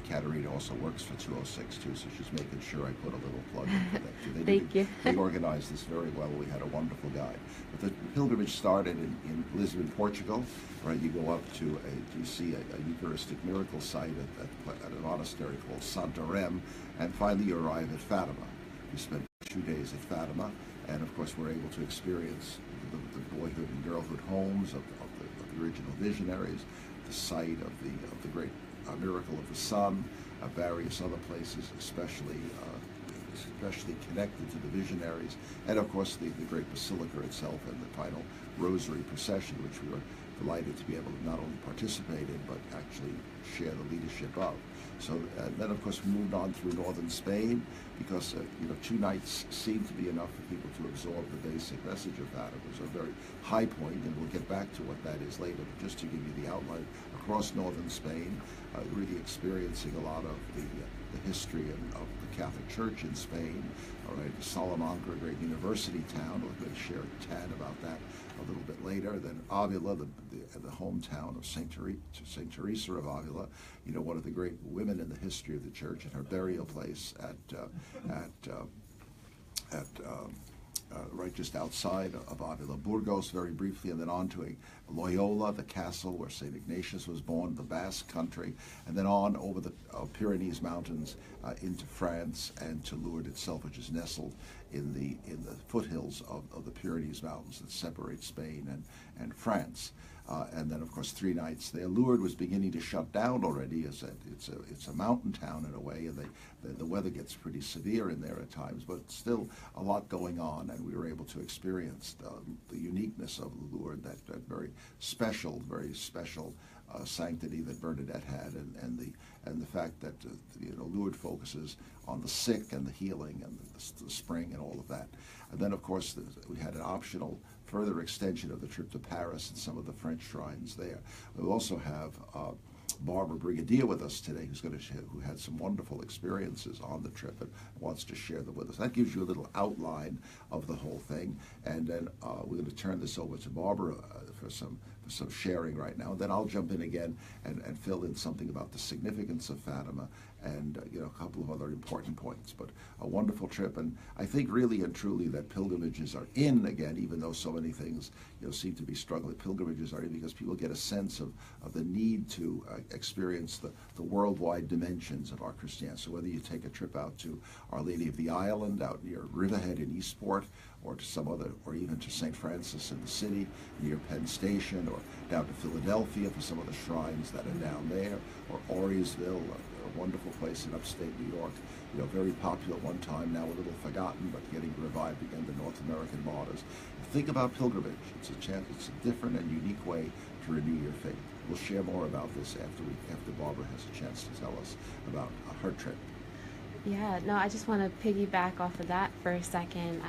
Caterina also works for 206 too, so she's making sure I put a little plug in for that too. Thank you. They organized this very well. We had a wonderful guide. But the pilgrimage started in Lisbon, Portugal. Right, you go up to you see a Eucharistic miracle site at a monastery called Santarém, and finally you arrive at Fatima. We spent 2 days at Fatima, and of course we're able to experience the boyhood and girlhood homes of the original visionaries, the site of the great miracle of the sun, various other places, especially connected to the visionaries, and of course the great basilica itself and the final rosary procession, which we were delighted to be able to not only participate in but actually share the leadership of. So then of course we moved on through northern Spain because 2 nights seemed to be enough for people to absorb the basic message of that. It was a very high point, and we'll get back to what that is later, but just to give you the outline, across northern Spain, really experiencing a lot of the history of the Catholic Church in Spain. All right, Salamanca, a great university town. We're going to share a tad about that a little bit later. Then Avila, the hometown of Saint Teresa of Avila, one of the great women in the history of the church, and her burial place right just outside of Avila, Burgos, very briefly, and then on to Loyola, the castle where St. Ignatius was born, the Basque country, and then on over the Pyrenees Mountains into France and to Lourdes itself, which is nestled in the foothills of the Pyrenees Mountains that separate Spain and France. And then, of course, 3 nights there. Lourdes was beginning to shut down already, as it's a mountain town in a way, and the weather gets pretty severe in there at times, but still a lot going on, and we were able to experience the uniqueness of Lourdes, that very special sanctity that Bernadette had, and the fact that Lourdes focuses on the sick and the healing and the spring and all of that. And then, of course, we had an optional further extension of the trip to Paris and some of the French shrines there. We also have Barbara Brigadier with us today, who had some wonderful experiences on the trip and wants to share them with us. That gives you a little outline of the whole thing, and then we're going to turn this over to Barbara for some sharing right now. Then I'll jump in again and fill in something about the significance of Fatima and a couple of other important points. But a wonderful trip, and I think really and truly that pilgrimages are in again, even though so many things seem to be struggling. Pilgrimages are in because people get a sense of the need to experience the worldwide dimensions of our Christianity. So whether you take a trip out to Our Lady of the Island, out near Riverhead in Eastport, or to some other, or even to St. Francis in the city near Penn Station, or down to Philadelphia for some of the shrines that are down there, or Auriesville, a wonderful place in upstate New York, very popular one time, now a little forgotten, but getting revived again, the North American Martyrs. Think about pilgrimage. It's a different and unique way to renew your faith. We'll share more about this after Barbara has a chance to tell us about her trip. Yeah, no, I just want to piggyback off of that for a second.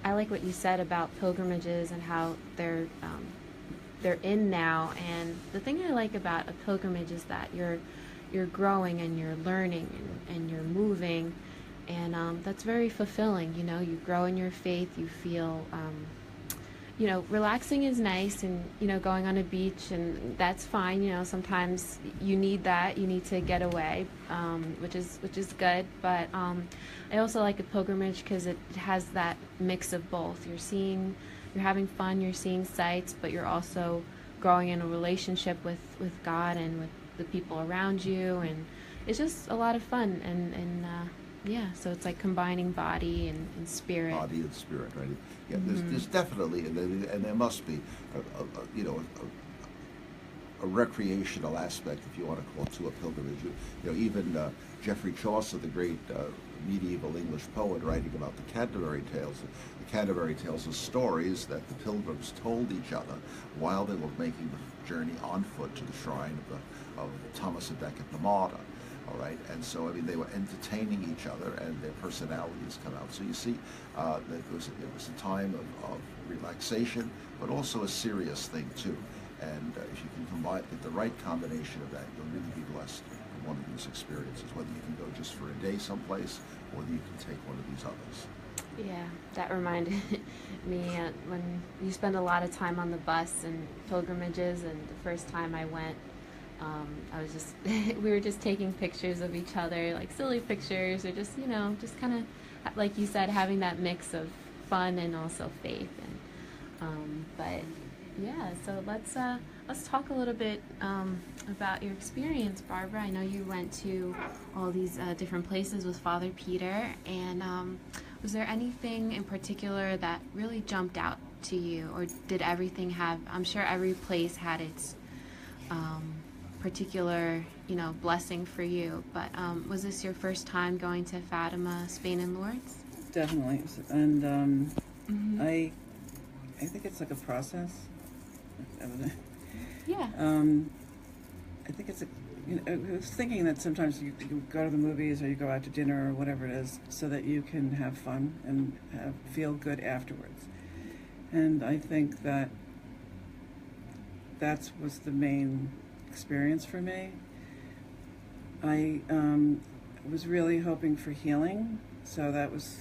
I like what you said about pilgrimages and how they're in now. And the thing I like about a pilgrimage is that you're growing and you're learning and you're moving, and that's very fulfilling. You grow in your faith. You feel, relaxing is nice, and going on a beach, and that's fine. Sometimes you need that. You need to get away, which is good. But I also like a pilgrimage because it has that mix of both. You're having fun. You're seeing sights, but you're also growing in a relationship with God and with the people around you, and it's just a lot of fun. And so it's like combining body and spirit. Body and spirit, right? Yeah, there's definitely, and there must be, a recreational aspect, if you want to call it, to a pilgrimage. Even Geoffrey Chaucer, the great medieval English poet, writing about the Canterbury Tales. The Canterbury Tales are stories that the pilgrims told each other while they were making the journey on foot to the shrine of Thomas à Becket the martyr. All right, and so they were entertaining each other, and their personalities come out. So you see, that it was a time of relaxation, but also a serious thing too. And if you can get the right combination of that, you'll really be blessed from one of these experiences. Whether you can go just for a day someplace, or whether you can take one of these others. Yeah, that reminded me when you spend a lot of time on the bus and pilgrimages, and the first time I went I was just we were just taking pictures of each other, like silly pictures, or just just kind of like you said, having that mix of fun and also faith. And but yeah, so let's talk a little bit about your experience, Barbara. I know you went to all these different places with Father Peter, and was there anything in particular that really jumped out to you, or did everything have? I'm sure every place had its particular, blessing for you. But was this your first time going to Fatima, Spain, and Lourdes? Definitely, and Mm-hmm. I think it's like a process. Yeah. I think it's I was thinking that sometimes you go to the movies or you go out to dinner or whatever it is, so that you can have fun and feel good afterwards. And I think that was the main experience for me. I was really hoping for healing, so that was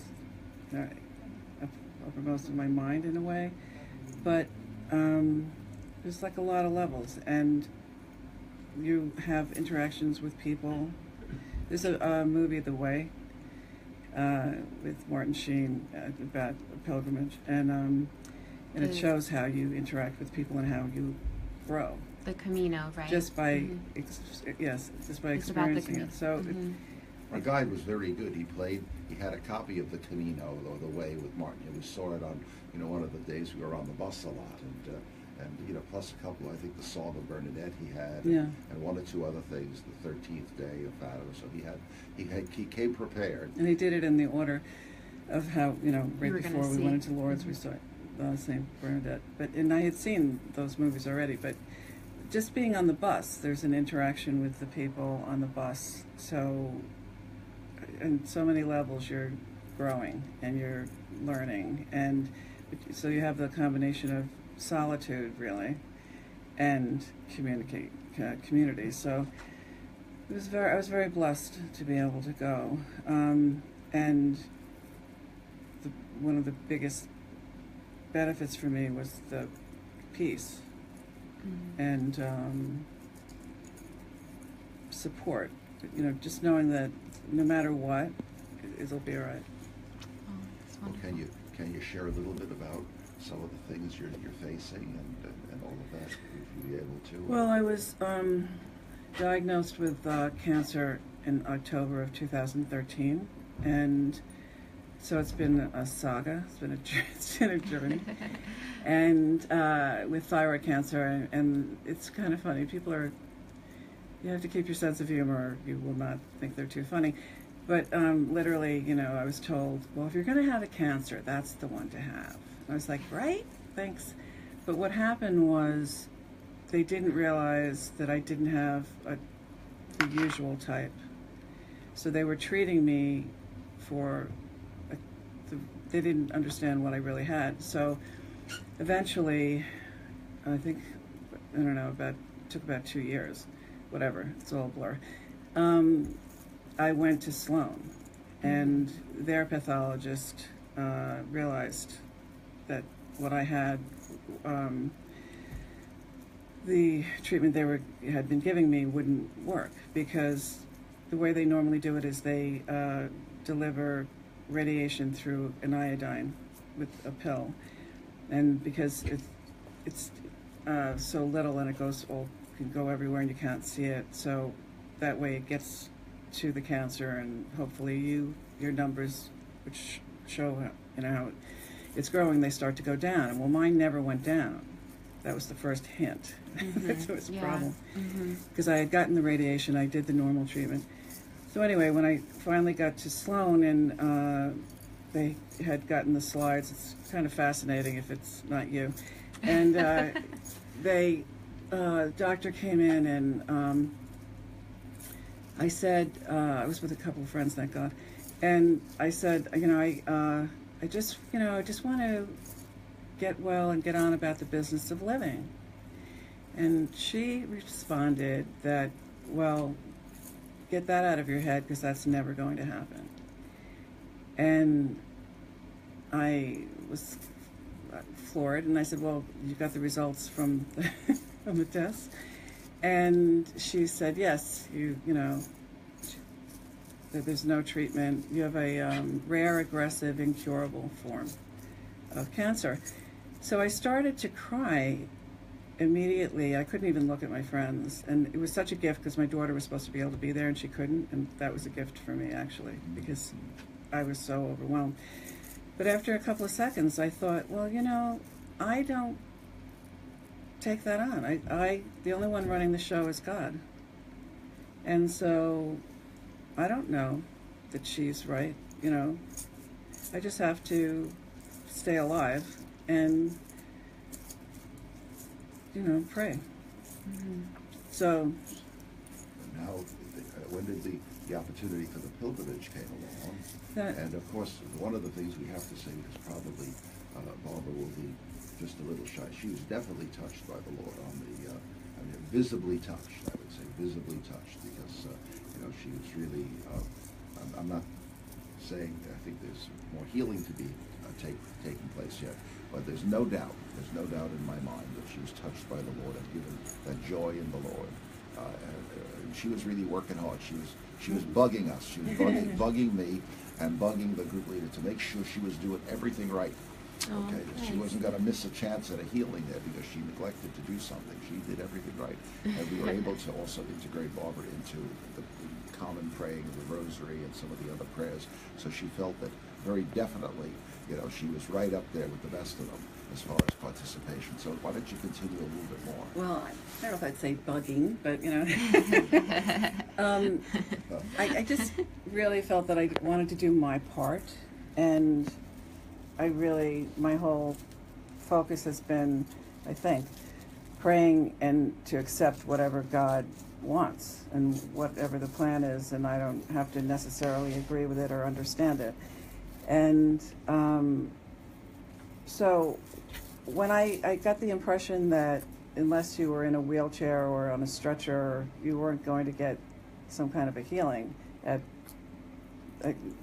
uppermost in my mind in a way. But there's like a lot of levels, and you have interactions with people. There's a movie, The Way, with Martin Sheen about a pilgrimage, and it shows how you interact with people and how you grow. The Camino, right? Just by it's experiencing it. So Our guide was very good. He had a copy of the Camino or the Way with Martin. We saw it on one of the days we were on the bus a lot, and plus a couple. I think the Song of Bernadette he had, and one or two other things. The 13th day of Fatima. So he came prepared. And he did it in the order of how right before we went into Lourdes, we saw Saint Bernadette. And I had seen those movies already, but just being on the bus, there's an interaction with the people on the bus. So, on so many levels, you're growing and you're learning, and so you have the combination of solitude, really, and community. So I was very blessed to be able to go, and one of the biggest benefits for me was the peace and support. Just knowing that no matter what, it'll be all right. Oh, that's Well, wonderful. can you share a little bit about some of the things you're facing and all of that, if you'd be able to? Well, I was diagnosed with cancer in October of 2013, and so it's been a saga. It's been a journey, and with thyroid cancer, and it's kind of funny. You have to keep your sense of humor, or you will not think they're too funny. But literally, I was told, well, if you're going to have a cancer, that's the one to have. I was like, right? Thanks. But what happened was they didn't realize that I didn't have the usual type. So they were treating me for, they didn't understand what I really had. So eventually, I think, I don't know, took about 2 years. Whatever, it's all a blur. I went to Sloan, and their pathologist realized that what I had, the treatment they had been giving me wouldn't work, because the way they normally do it is they deliver radiation through an iodine with a pill, and because it's so little and it can go everywhere and you can't see it, so that way it gets to the cancer, and hopefully your numbers, which show how it's growing, they start to go down. And well, mine never went down. That was the first hint that there was a problem, because I had gotten the radiation, I did the normal treatment. So anyway, when I finally got to Sloan and they had gotten the slides, it's kind of fascinating if it's not you, and doctor came in, and I said, I was with a couple of friends, thank God, and I said, I just want to get well and get on about the business of living. And she responded that, well, get that out of your head, because that's never going to happen. And I was floored, and I said, well, you got the results from the tests? And she said, yes, you know, that there's no treatment. You have a rare, aggressive, incurable form of cancer. So I started to cry immediately. I couldn't even look at my friends. And it was such a gift because my daughter was supposed to be able to be there and she couldn't. And that was a gift for me, actually, because I was so overwhelmed. But after a couple of seconds, I thought, well, you know, I don't take that on. The only one running the show is God. And so I don't know that she's right, you know. I just have to stay alive and, you know, pray. Mm-hmm. So Now, when did the opportunity for the pilgrimage came along? And of course, one of the things we have to say is probably Barbara will be just a little shy. She was definitely touched by the Lord on the, I mean, visibly touched, I would say, visibly touched, because, you know, she was really, I'm not saying, I think there's more healing to be taking place yet, but there's no doubt in my mind that she was touched by the Lord and given that joy in the Lord. And she was really working hard. She was bugging us. She was bugging me and bugging the group leader to make sure she was doing everything right. Okay, that she wasn't going to miss a chance at a healing there because she neglected to do something. She did everything right. And we were able to also integrate Barbara into the common praying of the rosary and some of the other prayers. So she felt that very definitely, you know, she was right up there with the best of them as far as participation. So why don't you continue a little bit more? well, I don't know if I'd say bugging, but, you know. I just really felt that I wanted to do my part, and my whole focus has been, I think, praying and to accept whatever God wants and whatever the plan is, and I don't have to necessarily agree with it or understand it. And so when I got the impression that unless you were in a wheelchair or on a stretcher, you weren't going to get some kind of a healing at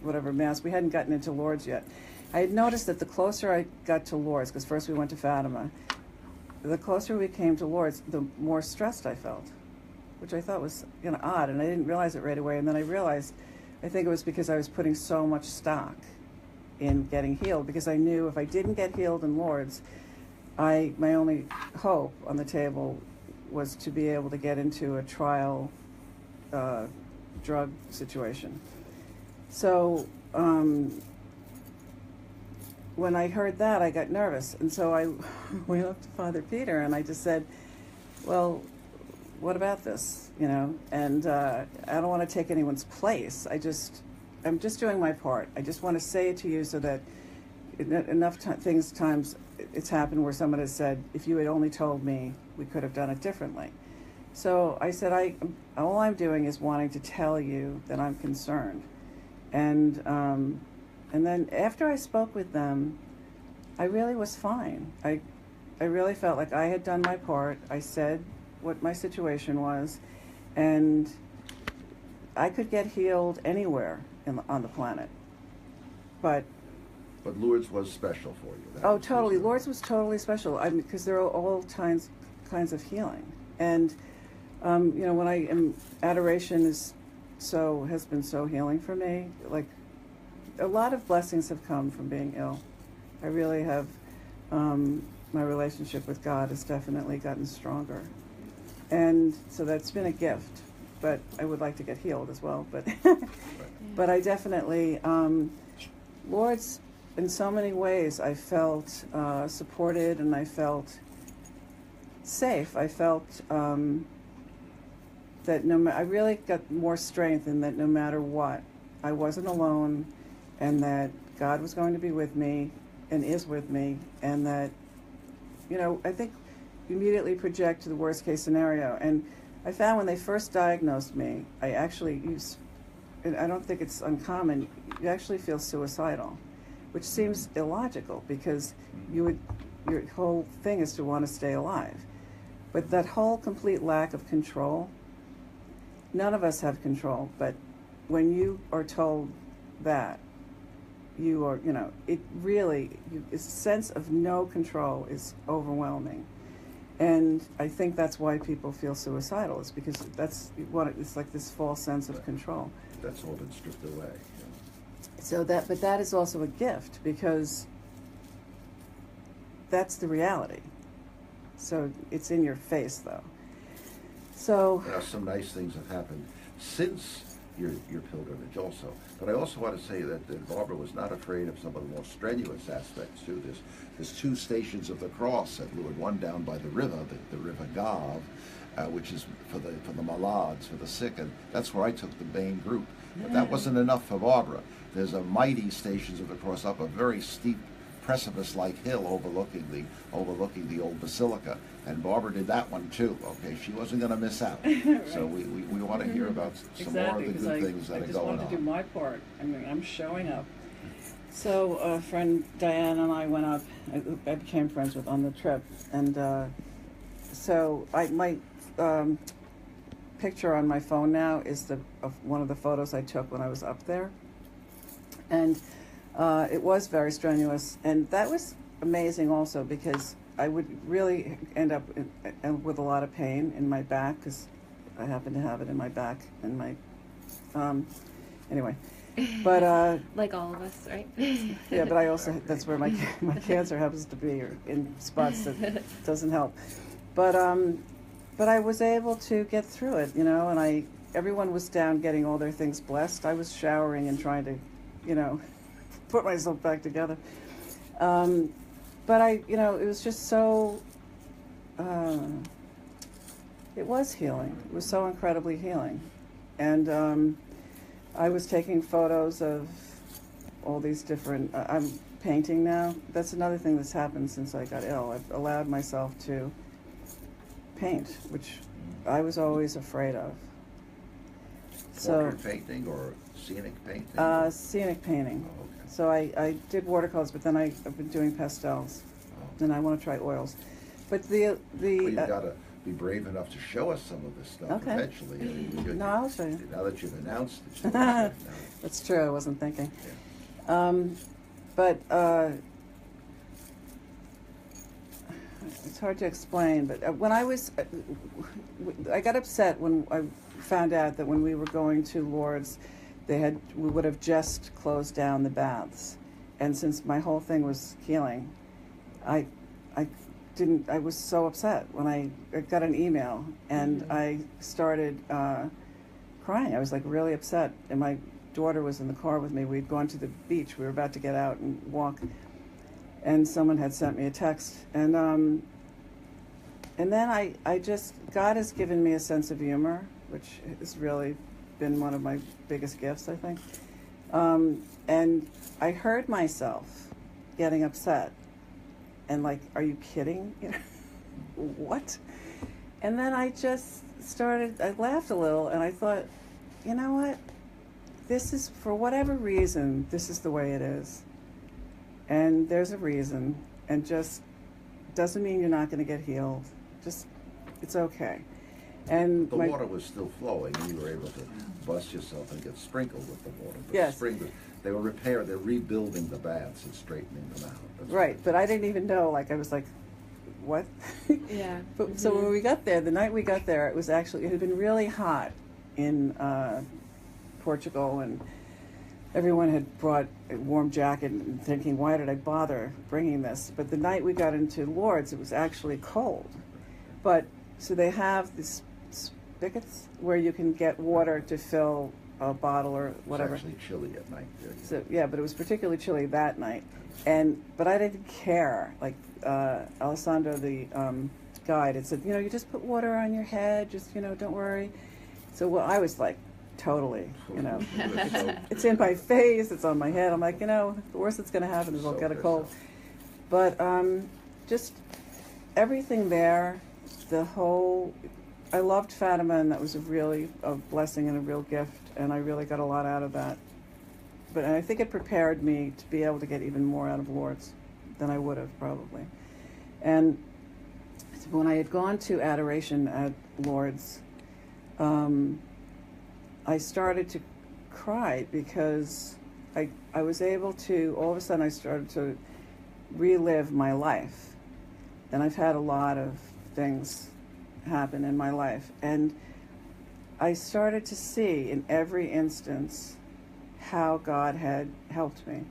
whatever Mass. We hadn't gotten into Lourdes yet. I had noticed that the closer I got to Lourdes, because first we went to Fatima, the closer we came to Lourdes, the more stressed I felt, which I thought was, you know, odd, and I didn't realize it right away. And then I realized, I think it was because I was putting so much stock in getting healed, because I knew if I didn't get healed in Lourdes, my only hope on the table was to be able to get into a trial drug situation. So when I heard that, I got nervous, and so I went up to Father Peter and I just said, well, what about this, you know? And I don't want to take anyone's place. I'm just doing my part. I just want to say it to you so that times it's happened where someone has said, if you had only told me, we could have done it differently. So I said, all I'm doing is wanting to tell you that I'm concerned. And then after I spoke with them, I really was fine. I really felt like I had done my part. I said what my situation was, and I could get healed anywhere on the planet. But Lourdes was special for you. Oh, totally. Lourdes was totally special. I mean, because there are all kinds of healing, and you know, when I am, adoration has been so healing for me. Like, a lot of blessings have come from being ill. I really have. My relationship with God has definitely gotten stronger, and so that's been a gift. But I would like to get healed as well. But but I definitely, Lourdes, in so many ways, I felt supported, and I felt safe. I felt that I really got more strength in that no matter what, I wasn't alone, and that God was going to be with me and is with me, and that, you know, I think you immediately project to the worst case scenario. And I found when they first diagnosed me, I actually and I don't think it's uncommon, you actually feel suicidal, which seems illogical because your whole thing is to want to stay alive. But that whole complete lack of control, none of us have control, but when you are told that, you are, it really, a sense of no control is overwhelming. And I think that's why people feel suicidal, is because it's like this false sense of control. That's all been stripped away. Yeah. So but that is also a gift, because that's the reality. So it's in your face, though. So Some nice things have happened since your pilgrimage also. But I also want to say that Barbara was not afraid of some of the more strenuous aspects too. There's 2 stations of the cross at Lourdes, one down by the river, the River Gave, which is for the malades, for the sick, and that's where I took the main group. But that wasn't enough for Barbara. There's a mighty Stations of the Cross up a very steep precipice-like hill overlooking the old basilica, and Barbara did that one too. Okay, she wasn't going to miss out. Right. So we want to hear about some more of the good things that are going on. I just wanted to do my part. I mean, I'm showing up. So a friend Diane and I went up. I became friends with on the trip, and so my picture on my phone now is of one of the photos I took when I was up there, and it was very strenuous, and that was amazing also, because I would really end up with a lot of pain in my back, because I happen to have it in my back and my anyway. But like all of us, right? yeah, but I also, that's where my cancer happens to be, or in spots that doesn't help. But I was able to get through it, and everyone was down getting all their things blessed. I was showering and trying to, put myself back together. But it was just so, it was healing. It was so incredibly healing. And I was taking photos of all these different, I'm painting now. That's another thing that's happened since I got ill. I've allowed myself to paint, which I was always afraid of. Portrait painting or scenic painting? Scenic painting. Oh, okay. So I did watercolors, but then I've been doing pastels, and I want to try oils. But well, you've got to be brave enough to show us some of this stuff eventually. No, I'll show you. Now that you've announced it. That's true. I wasn't thinking. Yeah. But it's hard to explain. But when I got upset when I found out that when we were going to Lourdes, we would have just closed down the baths, and since my whole thing was healing, I was so upset when I got an email, and I started crying. I was like really upset, and my daughter was in the car with me. We'd gone to the beach. We were about to get out and walk, and someone had sent me a text, and then I just, God has given me a sense of humor, which has really been one of my biggest gifts, I think. And I heard myself getting upset and like, are you kidding? What? And then I just I laughed a little, and I thought, you know what? This is, for whatever reason, this is the way it is. And there's a reason, and just doesn't mean you're not going to get healed. Just, it's okay. And the water was still flowing, and you were able to bust yourself and get sprinkled with the water. But yes. They were they're rebuilding the baths and straightening them out. That's right, but I didn't even know, I was like, what? Yeah. But, so when we got there, the night we got there, it had been really hot in Portugal, and everyone had brought a warm jacket, and thinking, why did I bother bringing this? But the night we got into Lourdes, it was actually cold. But, so they have these spigots where you can get water to fill a bottle or whatever. It's actually chilly at night there. So, yeah, but it was particularly chilly that night. But I didn't care. Like, Alessandro, the guide, had said, you just put water on your head, just, don't worry. So, I was like, totally, it's in my face, it's on my head. I'm like, the worst that's going to happen is I'll get a cold. But just everything there, I loved Fatima, and that was a blessing and a real gift, and I really got a lot out of that. But I think it prepared me to be able to get even more out of Lourdes than I would have probably. And when I had gone to adoration at Lourdes, I started to cry because I was able to, all of a sudden I started to relive my life. And I've had a lot of things happen in my life. And I started to see in every instance how God had helped me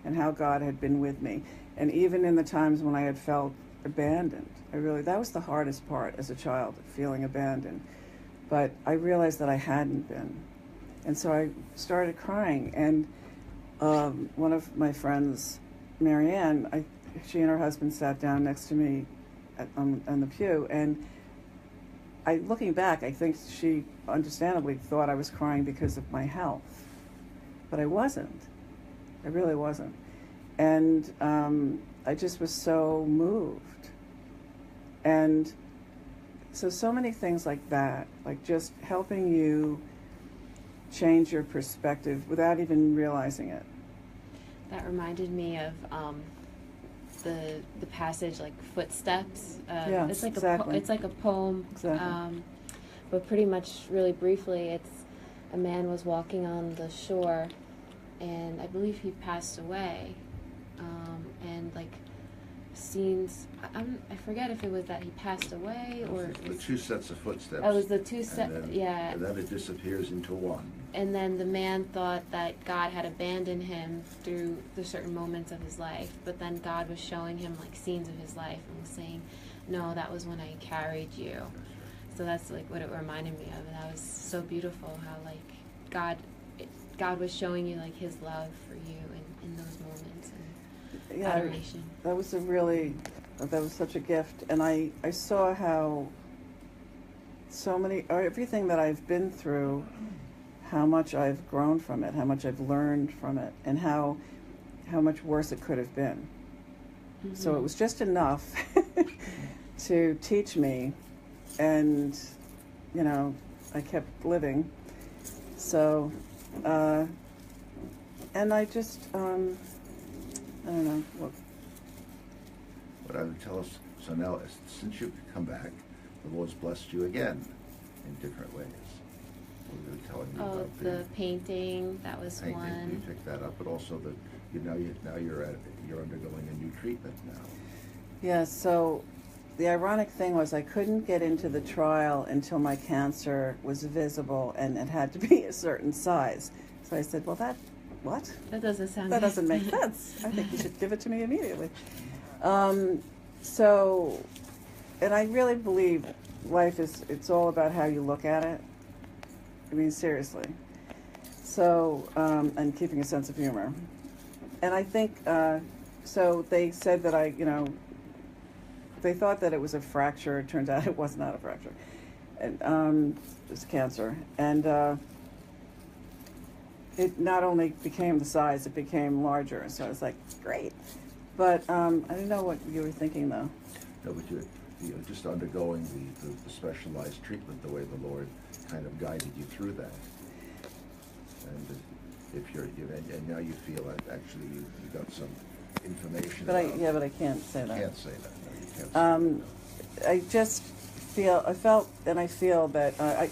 and how God had been with me. And even in the times when I had felt abandoned, that was the hardest part as a child, feeling abandoned. But I realized that I hadn't been. And so I started crying. And one of my friends, Marianne, she and her husband sat down next to me on the pew. And looking back, I think she understandably thought I was crying because of my health. But I wasn't. I really wasn't. And I just was so moved. And so many things like that, like just helping you change your perspective without even realizing it. That reminded me of the passage, like Footsteps. Yeah, it's like exactly. It's like a poem. Exactly. But pretty much, really briefly, it's a man was walking on the shore, and I believe he passed away. And like scenes, I forget if it was that he passed away or the two sets of footsteps. Oh, it was the two sets. Yeah. And then it disappears into one. And then the man thought that God had abandoned him through the certain moments of his life, but then God was showing him like scenes of his life and was saying, "No, that was when I carried you." So that's like what it reminded me of, and that was so beautiful. How like God was showing you like His love for you in those moments and adoration. That was such a gift, and I saw how everything that I've been through, how much I've grown from it, how much I've learned from it, and how much worse it could have been. Mm-hmm. So it was just enough to teach me, and I kept living. So and I just I don't know what I would tell us. So now, since you've come back, the Lord's blessed you again in different ways. What were you telling me about the painting? That was painting. one. You picked that up, but also you're undergoing a new treatment now. Yeah. So the ironic thing was I couldn't get into the trial until my cancer was visible and it had to be a certain size. So I said, "Well, that doesn't make sense. I think you should give it to me immediately." And I really believe life it's all about how you look at it. I mean, seriously. So, and keeping a sense of humor. And I think, so they said that they thought that it was a fracture. It turned out it was not a fracture. And it was cancer. And it not only became the size, it became larger. So I was like, great. But I didn't know what you were thinking, though. No, but you're just undergoing the specialized treatment, the way the Lord kind of guided you through that. And and now you feel that actually you got some information. But I can't say that. You can't say that. No, you can't say that. I just feel that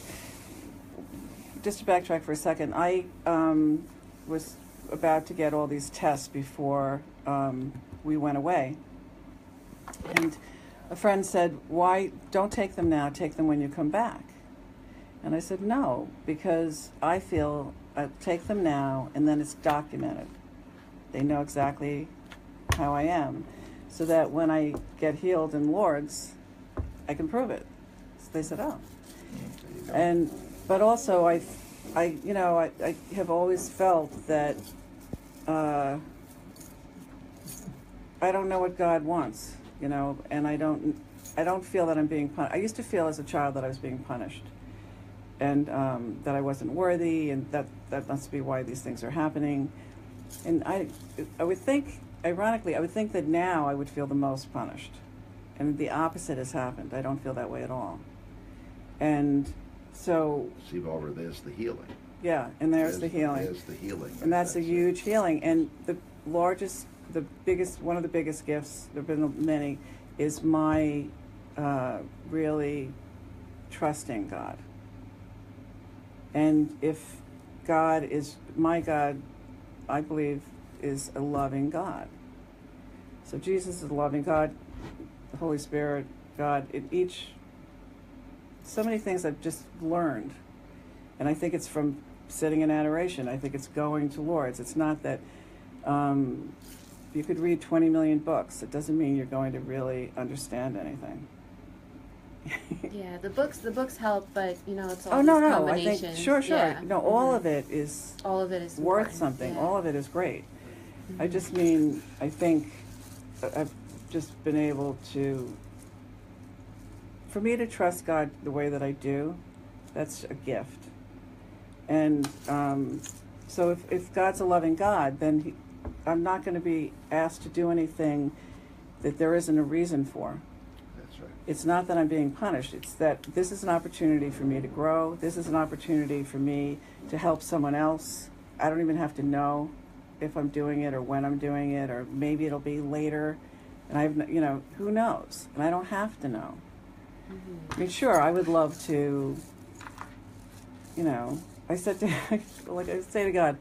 just to backtrack for a second, I was about to get all these tests before we went away. And a friend said, "Why don't take them now, take them when you come back?" And I said, "No, because I feel I'll take them now and then it's documented. They know exactly how I am, so that when I get healed in Lourdes, I can prove it." So they said, "Oh." But also I have always felt that I don't know what God wants, and I don't feel that I'm being punished. I used to feel as a child that I was being punished, and that I wasn't worthy, and that must be why these things are happening. And I would think, ironically, that now I would feel the most punished, and the opposite has happened. I don't feel that way at all, and so. See, Barbara, there's the healing. Yeah, and there's the healing. There's the healing. And that's a huge healing. And one of the biggest gifts, there have been many, is my really trusting God. And if God is, my God, I believe, is a loving God. So Jesus is a loving God. The Holy Spirit God in each. So many things I've just learned, and I think it's from sitting in adoration. I think it's going to Lord's. It's not that you could read 20 million books. It doesn't mean you're going to really understand anything. Yeah, the books help, but it's all Oh no, these no. I combinations. think sure. Yeah. No, all of it is All of it is worth important. something. Yeah. All of it is great. I just mean, I think I've just been able to, for me to trust God the way that I do, that's a gift. And so if God's a loving God, then I'm not going to be asked to do anything that there isn't a reason for. That's right. It's not that I'm being punished. It's that this is an opportunity for me to grow. This is an opportunity for me to help someone else. I don't even have to know if I'm doing it or when I'm doing it, or maybe it'll be later. And who knows? And I don't have to know. I mean, sure, I would love to, I said to, like I say to God,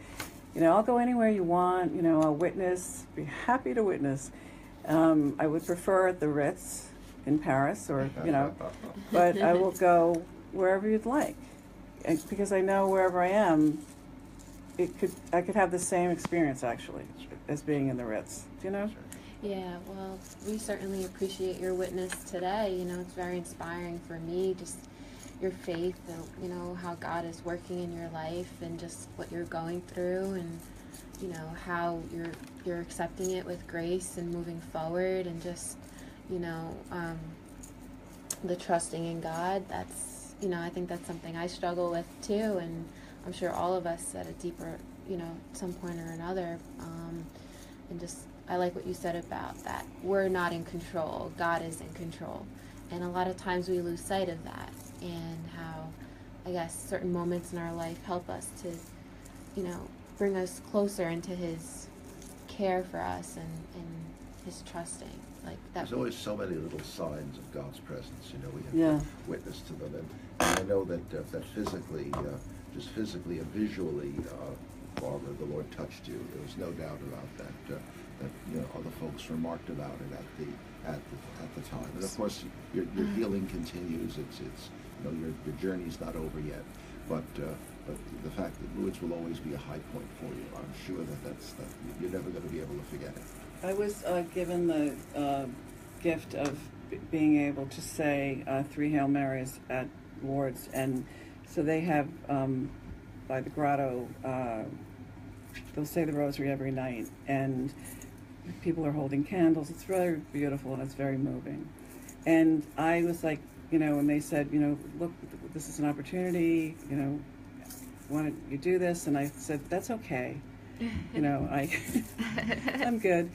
I'll go anywhere you want, I'll witness, be happy to witness. I would prefer at the Ritz in Paris or, but I will go wherever you'd like. And because I know wherever I am, I could have the same experience actually as being in the Ritz. Do you know? Yeah, well, we certainly appreciate your witness today. It's very inspiring for me, just your faith, how God is working in your life and just what you're going through, and, how you're accepting it with grace and moving forward, and just, the trusting in God. That's, I think that's something I struggle with too, and I'm sure all of us at a deeper, some point or another, and just, I like what you said about that. We're not in control. God is in control. And a lot of times we lose sight of that, and how, I guess, certain moments in our life help us to, bring us closer into His care for us and His trusting. Like that. There's always so many little signs of God's presence. We have to witness to them. And I know that physically, just physically and visually, Barbara, the Lord touched you. There was no doubt about that. That other folks remarked about it at the time. And of course, your healing continues. It's your journey's not over yet. But the fact that Lourdes will always be a high point for you, I'm sure that you're never going to be able to forget it. I was given the gift of being able to say 3 Hail Marys at Lourdes, and so they have by the grotto. They'll say the rosary every night, and people are holding candles. It's very beautiful and it's very moving. And I was like, when they said, look, this is an opportunity, why don't you do this? And I said, that's okay. I'm good.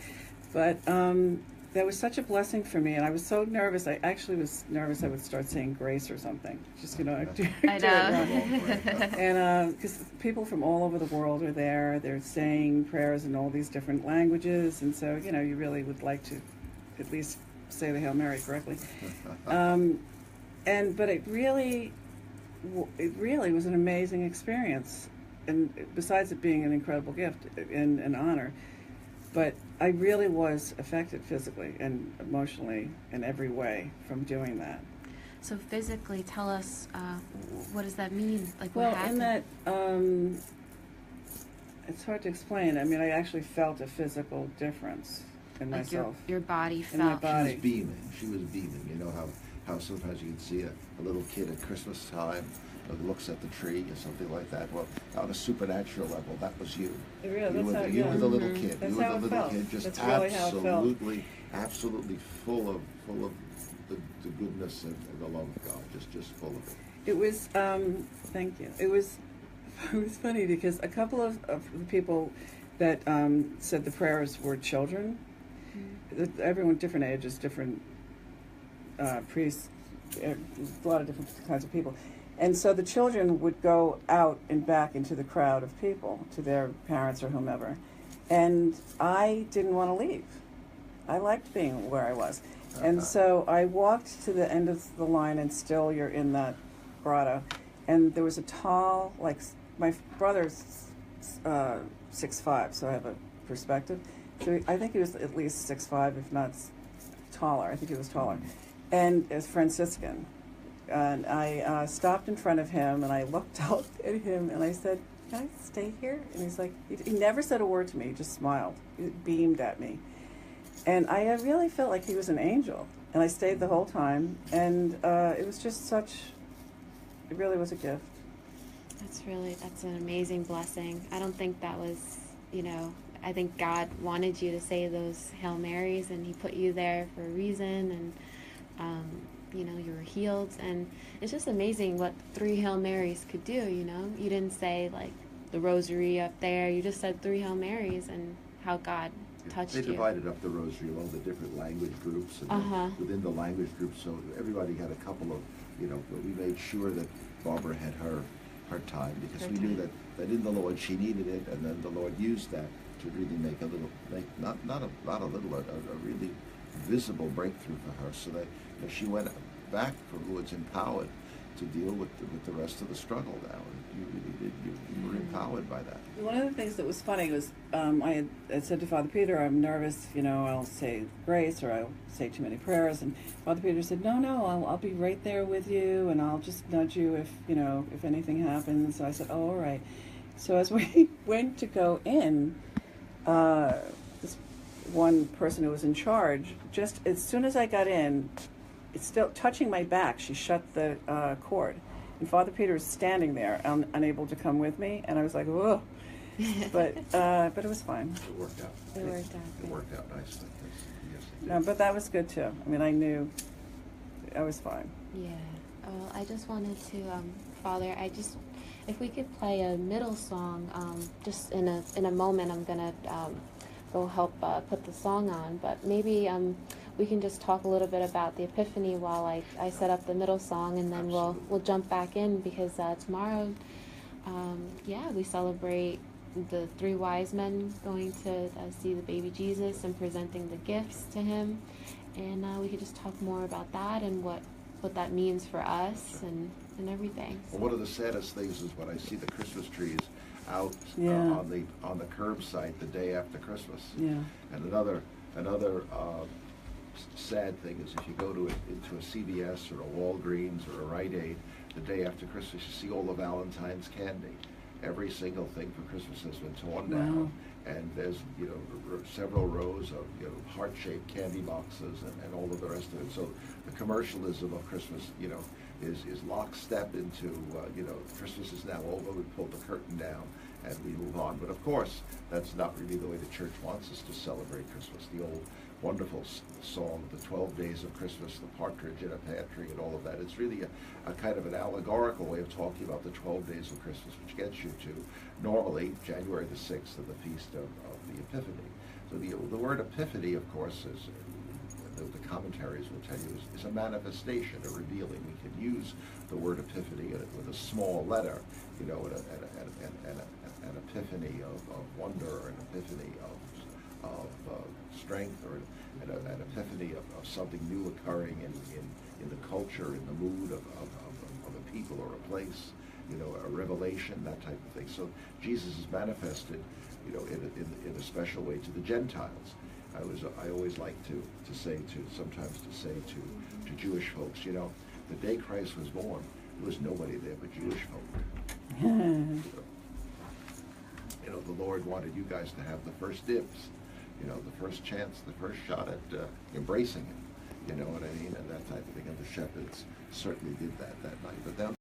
But that was such a blessing for me, and I was so nervous. I actually was nervous I would start saying grace or something. Just, do I know. it wrong. And because people from all over the world are there, they're saying prayers in all these different languages, and so, you really would like to at least say the Hail Mary correctly. But it really was an amazing experience, and besides it being an incredible gift and an honor, but I really was affected physically and emotionally in every way from doing that. So physically, tell us, what does that mean? Like, what well, happened? in that, it's hard to explain. I mean, I actually felt a physical difference in like myself. Your body felt. In my body. She was beaming. You know how sometimes you can see a little kid at Christmas time looks at the tree or something like that. Well, on a supernatural level, that was you. Really, you were the little kid. That's you were how the it little felt. kid, just That's really how it felt. absolutely full of the goodness and the love of God. Just full of it. It was. Thank you. It was funny because a couple of the people that said the prayers were children. Everyone, different ages, different priests, a lot of different kinds of people. And so the children would go out and back into the crowd of people to their parents or whomever. And I didn't want to leave. I liked being where I was. And so I walked to the end of the line, and still you're in that grotto. And there was a tall, my brother's 6'5", so I have a perspective. So I think he was at least 6'5", if not taller. I think he was taller. and is Franciscan. And I stopped in front of him, and I looked out at him, and I said, "Can I stay here?" And he's like, he never said a word to me, he just smiled. He beamed at me. And I really felt like he was an angel. And I stayed the whole time, and it was just such, it really was a gift. That's an amazing blessing. I don't think that was, I think God wanted you to say those Hail Marys, and he put you there for a reason, and, you were healed. And it's just amazing what 3 Hail Marys could do, You didn't say, like, the rosary up there. You just said 3 Hail Marys, and how God touched you. They divided up the rosary along the different language groups, and within the language groups, so everybody had a couple of, we made sure that Barbara had her time, because we knew that in the Lord she needed it, and then the Lord used that to really make a really visible breakthrough for her, so that she went back from Lourdes empowered to deal with the rest of the struggle now. And you really did. You were empowered by that. One of the things that was funny was I had said to Father Peter, "I'm nervous. I'll say grace or I'll say too many prayers." And Father Peter said, "No, I'll be right there with you, and I'll just nudge you if anything happens." So I said, "Oh, all right." So as we went to go in, this one person who was in charge, just as soon as I got in, it's still touching my back, she shut the cord. And Father Peter was standing there, unable to come with me, and I was like, "Whoa!" But it was fine. It worked out. It worked out. It worked out nicely. Yes, it did. No, but that was good too. I mean, I knew I was fine. Yeah. Oh, I just wanted to, Father, if we could play a middle song, just in a moment, I'm gonna go help put the song on, but maybe we can just talk a little bit about the Epiphany while I set up the middle song, and then we'll jump back in, because tomorrow, we celebrate the 3 wise men going to see the baby Jesus and presenting the gifts to him, and we could just talk more about that and what that means for us and everything. So. Well, one of the saddest things is when I see the Christmas trees out on the curbside the day after Christmas. Yeah. And another sad thing is if you go into a CVS or a Walgreens or a Rite Aid the day after Christmas, you see all the Valentine's candy. Every single thing for Christmas has been torn down, and there's several rows of heart-shaped candy boxes and all of the rest of it. So the commercialism of Christmas, is lockstep into Christmas is now over. We pull the curtain down and we move on. But of course, that's not really the way the church wants us to celebrate Christmas. The old wonderful song, the 12 Days of Christmas, the partridge in a pear tree, and all of that. It's really a kind of an allegorical way of talking about the 12 days of Christmas, which gets you to normally January the 6th of the Feast of the Epiphany. So the word Epiphany, of course, is the commentaries will tell you is a manifestation, a revealing. We can use the word Epiphany with a small letter, an epiphany of wonder, or an epiphany of strength, or an epiphany of something new occurring in the culture, in the mood of a people or a place, a revelation, that type of thing. So Jesus is manifested, in a special way to the Gentiles. I always like to say to Jewish folks, the day Christ was born, there was nobody there but Jewish folk. The Lord wanted you guys to have the first dibs, the first chance, the first shot at embracing him. You know what I mean? And that type of thing. And the shepherds certainly did that night. But then